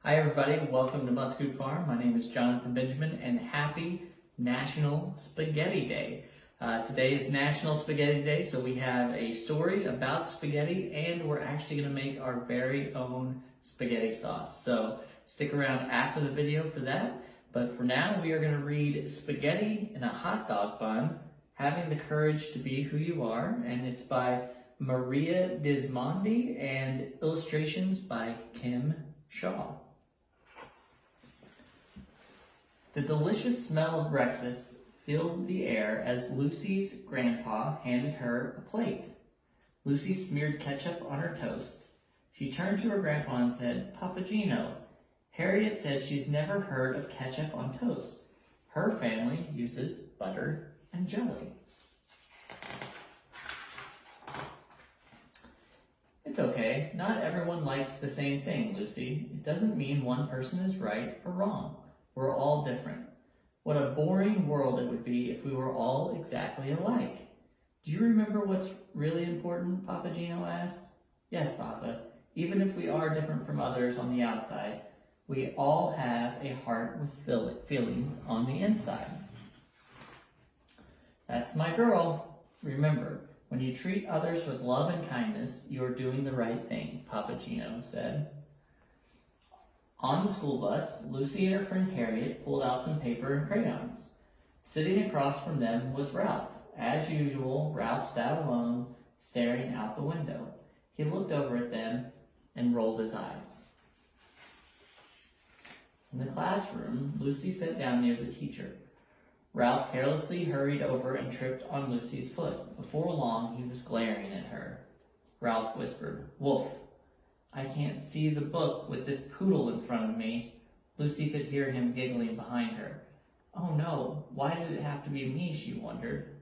Hi everybody, welcome to Muscoot Farm. My name is Jonathan Benjamin and happy National Spaghetti Day. Today is National Spaghetti Day, so we have a story about spaghetti and we're actually going to make our very own spaghetti sauce. So stick around after the video for that. But for now, we are going to read Spaghetti in a Hot Dog Bun, Having the Courage to Be Who You Are, and it's by Maria Dismondy and illustrations by Kim Shaw. The delicious smell of breakfast filled the air as Lucy's grandpa handed her a plate. Lucy smeared ketchup on her toast. She turned to her grandpa and said, "Papagino, Harriet said she's never heard of ketchup on toast. Her family uses butter and jelly." "It's okay. Not everyone likes the same thing, Lucy. It doesn't mean one person is right or wrong. We're all different. What a boring world it would be if we were all exactly alike." "Do you remember what's really important?" Papagino asked. "Yes, Papa. Even if we are different from others on the outside, we all have a heart with feelings on the inside." "That's my girl. Remember, when you treat others with love and kindness, you are doing the right thing," Papagino said. On the school bus, Lucy and her friend Harriet pulled out some paper and crayons. Sitting across from them was Ralph. As usual, Ralph sat alone, staring out the window. He looked over at them and rolled his eyes. In the classroom, Lucy sat down near the teacher. Ralph carelessly hurried over and tripped on Lucy's foot. Before long, he was glaring at her. Ralph whispered, "Wolf, I can't see the book with this poodle in front of me." Lucy could hear him giggling behind her. "Oh no, why did it have to be me?" she wondered.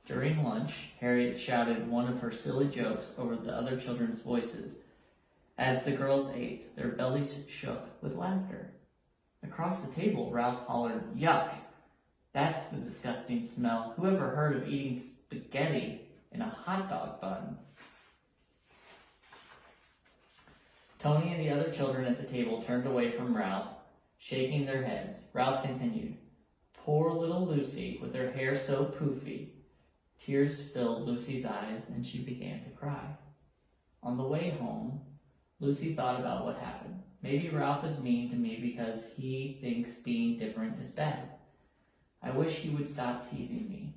During lunch, Harriet shouted one of her silly jokes over the other children's voices. As the girls ate, their bellies shook with laughter. Across the table, Ralph hollered, "Yuck! That's the disgusting smell. Who ever heard of eating spaghetti in a hot dog bun?" Tony and the other children at the table turned away from Ralph, shaking their heads. Ralph continued, "Poor little Lucy with her hair so poofy." Tears filled Lucy's eyes and she began to cry. On the way home, Lucy thought about what happened. Maybe Ralph is mean to me because he thinks being different is bad. I wish he would stop teasing me.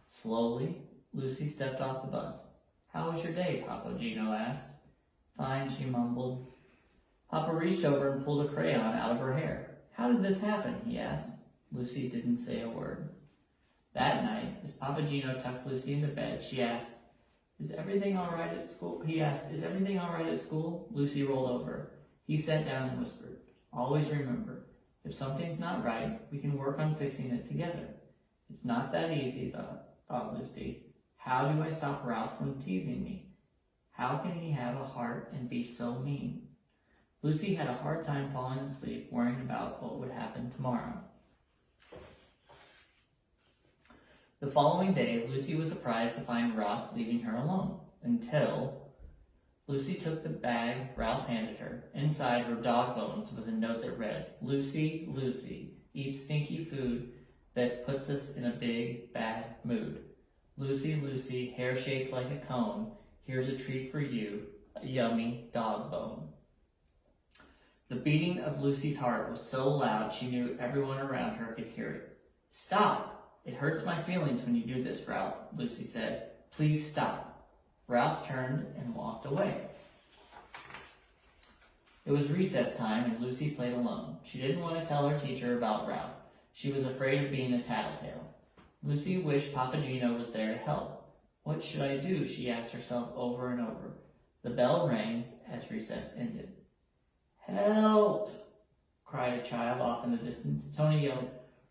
Slowly, Lucy stepped off the bus. "How was your day?" Papagino asked. "Fine," she mumbled. Papa reached over and pulled a crayon out of her hair. "How did this happen?" he asked. Lucy didn't say a word. That night, as Papagino tucked Lucy into bed, she asked, "Is everything all right at school?" He asked, "Is everything all right at school?" Lucy rolled over. He sat down and whispered, "Always remember, if something's not right, we can work on fixing it together." "It's not that easy, thought Lucy. "How do I stop Ralph from teasing me? How can he have a heart and be so mean?" Lucy had a hard time falling asleep, worrying about what would happen tomorrow. The following day, Lucy was surprised to find Ralph leaving her alone, until Lucy took the bag Ralph handed her. Inside were dog bones with a note that read, "Lucy, Lucy, eat stinky food that puts us in a big, bad mood. Lucy, Lucy, hair shaped like a cone, here's a treat for you, a yummy dog bone." The beating of Lucy's heart was so loud she knew everyone around her could hear it. "Stop! It hurts my feelings when you do this, Ralph," Lucy said. "Please stop." Ralph turned and walked away. It was recess time and Lucy played alone. She didn't want to tell her teacher about Ralph. She was afraid of being a tattletale. Lucy wished Papagino was there to help. What should I do? She asked herself over and over. The bell rang as recess ended. "Help!" cried a child off in the distance. Tony yelled,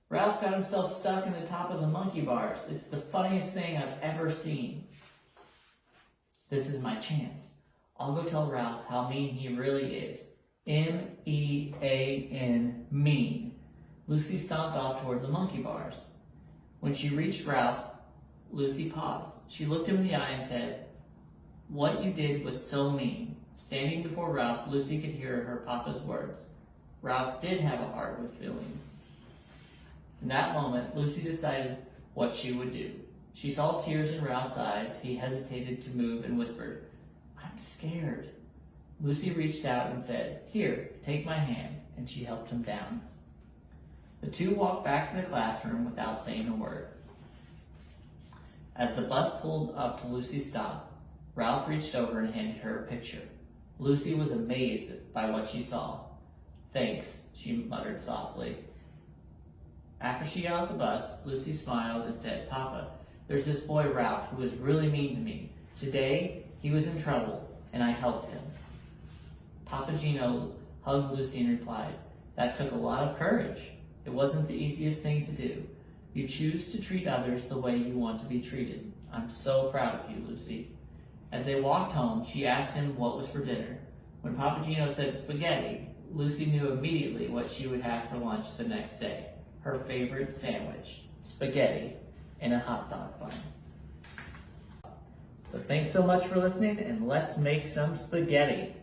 "Ralph got himself stuck in the top of the monkey bars. It's the funniest thing I've ever seen." "This is my chance. I'll go tell Ralph how mean he really is. M-E-A-N, mean." Lucy stomped off toward the monkey bars. When she reached Ralph, Lucy paused. She looked him in the eye and said, "What you did was so mean." Standing before Ralph, Lucy could hear her papa's words. Ralph did have a heart with feelings. In that moment, Lucy decided what she would do. She saw tears in Ralph's eyes. He hesitated to move and whispered, "I'm scared." Lucy reached out and said, "Here, take my hand," and she helped him down. The two walked back to the classroom without saying a word. As the bus pulled up to Lucy's stop, Ralph reached over and handed her a picture. Lucy was amazed by what she saw. "Thanks," she muttered softly. After she got off the bus, Lucy smiled and said, "Papa, there's this boy Ralph who was really mean to me. Today, he was in trouble, and I helped him." Papa Gino hugged Lucy and replied, "That took a lot of courage. It wasn't the easiest thing to do. You choose to treat others the way you want to be treated. I'm so proud of you, Lucy." As they walked home, she asked him what was for dinner. When Papa Gino said spaghetti, Lucy knew immediately what she would have for lunch the next day. Her favorite sandwich, spaghetti in a hot dog bun. So thanks so much for listening, and let's make some spaghetti.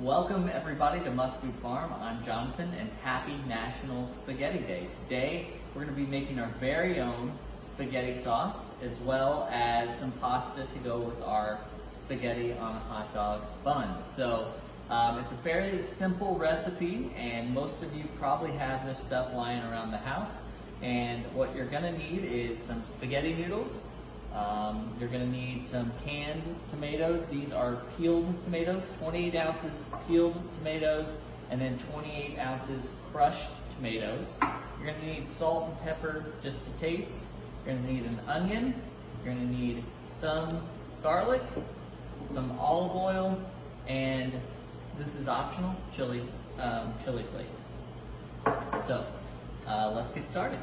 Welcome everybody to Must Food Farm. I'm Jonathan, and happy National Spaghetti Day. Today we're going to be making our very own spaghetti sauce, as well as some pasta to go with our spaghetti on a hot dog bun. So it's a fairly simple recipe, and most of you probably have this stuff lying around the house. And what you're going to need is some spaghetti noodles. You're going to need some canned tomatoes. These are peeled tomatoes, 28 ounces peeled tomatoes, and then 28 ounces crushed tomatoes. You're going to need salt and pepper just to taste. You're going to need an onion. You're going to need some garlic, some olive oil, and this is optional, chili flakes. So let's get started.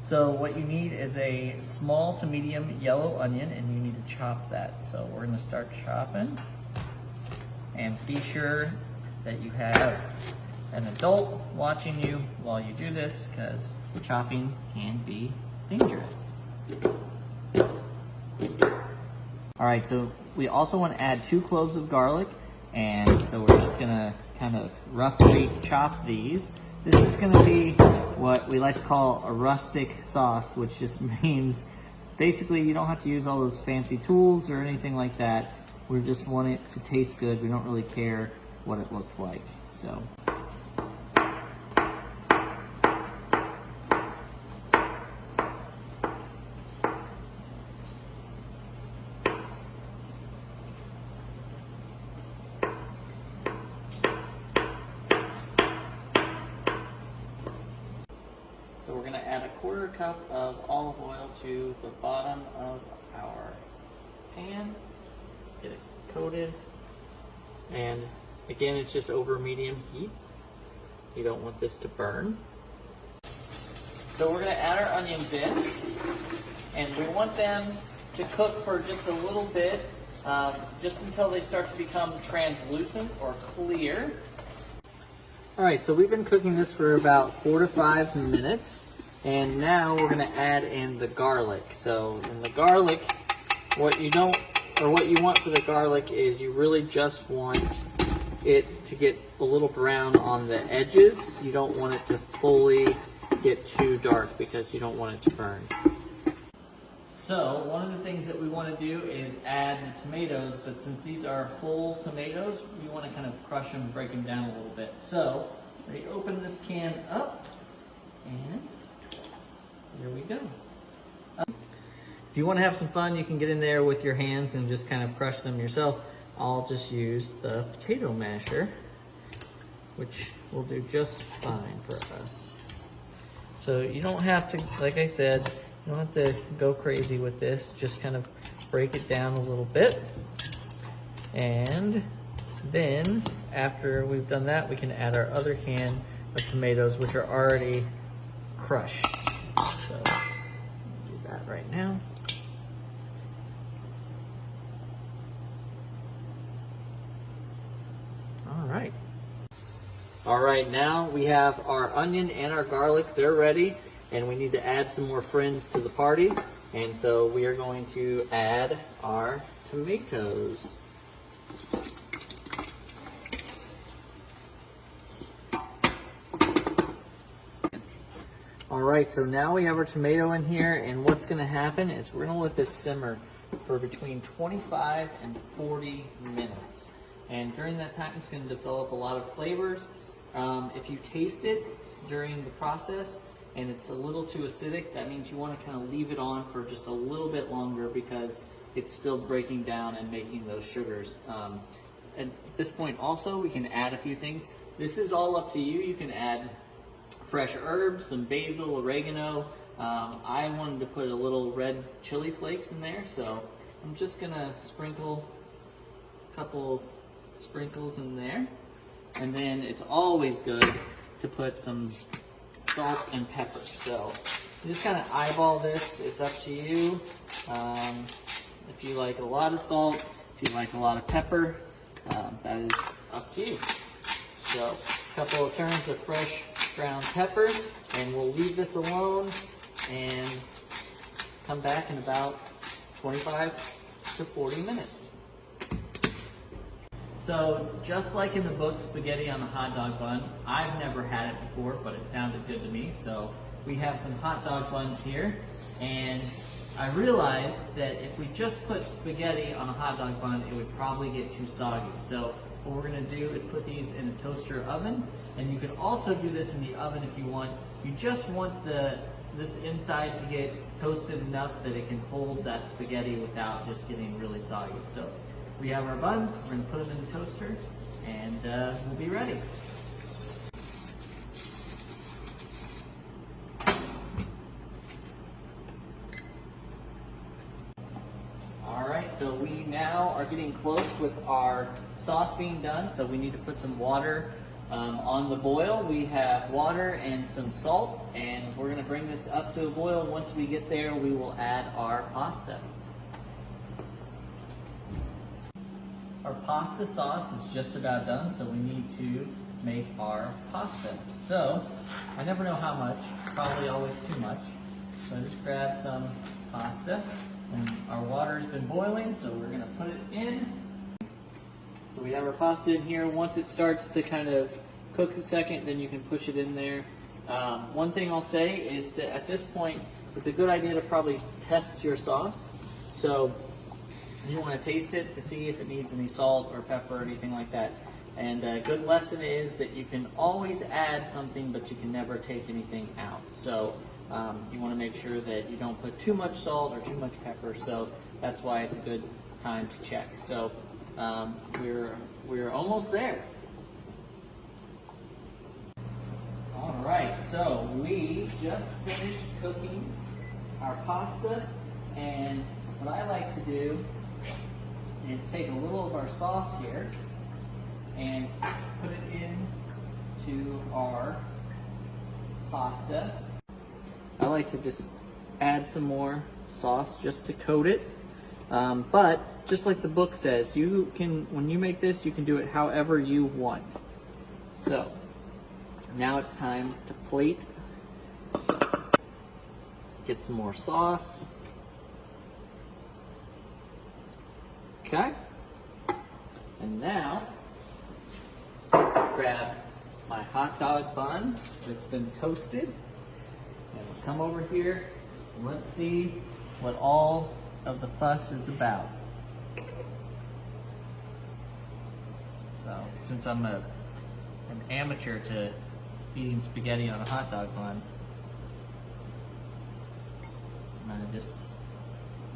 So what you need is a small to medium yellow onion, and you need to chop that. So we're going to start chopping, and be sure that you have an adult watching you while you do this, because chopping can be dangerous. All right, so we also want to add 2 cloves of garlic, and so we're just going to kind of roughly chop these. This is going to be what we like to call a rustic sauce, which just means basically you don't have to use all those fancy tools or anything like that. We just want it to taste good. We don't really care what it looks like. So we're going to add a 1/4 cup of olive oil to the bottom of our pan. Get it coated. And again, it's just over medium heat. You don't want this to burn. So we're going to add our onions in, and we want them to cook for just a little bit, just until they start to become translucent or clear. All right, so we've been cooking this for about 4 to 5 minutes, and now we're going to add in the garlic. So in the garlic, what you want for the garlic is you really just want it to get a little brown on the edges. You don't want it to fully get too dark because you don't want it to burn. So one of the things that we want to do is add the tomatoes, but since these are whole tomatoes, we want to kind of crush them and break them down a little bit. So we open this can up, and here we go. If you want to have some fun, you can get in there with your hands and just kind of crush them yourself. I'll just use the potato masher, which will do just fine for us. So you don't have to, like I said, you don't have to go crazy with this. Just kind of break it down a little bit. And then after we've done that, we can add our other can of tomatoes, which are already crushed. So do that right now. All right, now we have our onion and our garlic. They're ready. and we need to add some more friends to the party. And so we are going to add our tomatoes. All right, so now we have our tomato in here, and what's going to happen is we're going to let this simmer for between 25 and 40 minutes. And during that time, it's going to develop a lot of flavors. If you taste it during the process and it's a little too acidic, that means you want to kind of leave it on for just a little bit longer because it's still breaking down and making those sugars. At this point also, we can add a few things. This is all up to you. You can add fresh herbs, some basil, oregano. I wanted to put a little red chili flakes in there, so I'm just gonna sprinkle a couple sprinkles in there. And then it's always good to put some salt and pepper. So you just kind of eyeball this. It's up to you. If you like a lot of salt, if you like a lot of pepper, that is up to you. So a couple of turns of fresh ground pepper, and we'll leave this alone and come back in about 25 to 40 minutes. So just like in the book Spaghetti on a Hot Dog Bun, I've never had it before, but it sounded good to me. So we have some hot dog buns here, and I realized that if we just put spaghetti on a hot dog bun, it would probably get too soggy. So what we're gonna do is put these in a toaster oven, and you can also do this in the oven if you want. You just want this inside to get toasted enough that it can hold that spaghetti without just getting really soggy. So we have our buns, we're gonna put them in the toaster, and we'll be ready. Alright, so we now are getting close with our sauce being done, so we need to put some water on the boil. We have water and some salt, and we're going to bring this up to a boil. Once we get there, we will add our pasta. Our pasta sauce is just about done, so we need to make our pasta. So, I never know how much, probably always too much. So I just grab some pasta. And our water's been boiling, so we're gonna put it in. So we have our pasta in here. Once it starts to kind of cook a second, then you can push it in there. One thing I'll say is to, at this point, it's a good idea to probably test your sauce. So you wanna taste it to see if it needs any salt or pepper or anything like that. And a good lesson is that you can always add something, but you can never take anything out. So you want to make sure that you don't put too much salt or too much pepper, so that's why it's a good time to check. So we're almost there. All right, so we just finished cooking our pasta, and what I like to do is take a little of our sauce here and put it into our pasta. I like to just add some more sauce just to coat it. But just like the book says, you can, when you make this, you can do it however you want. So now it's time to plate. So get some more sauce. Okay. And now grab my hot dog bun that's been toasted. And come over here, and let's see what all of the fuss is about. So, since I'm an amateur to eating spaghetti on a hot dog bun, I'm gonna just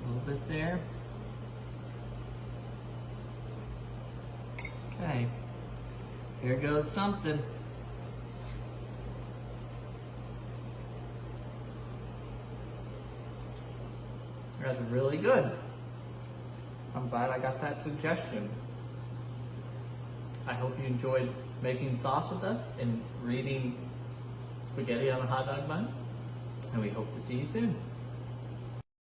a little bit there. Okay, here goes something. That's really good. I'm glad I got that suggestion. I hope you enjoyed making sauce with us and reading Spaghetti on a Hot Dog Bun, and we hope to see you soon.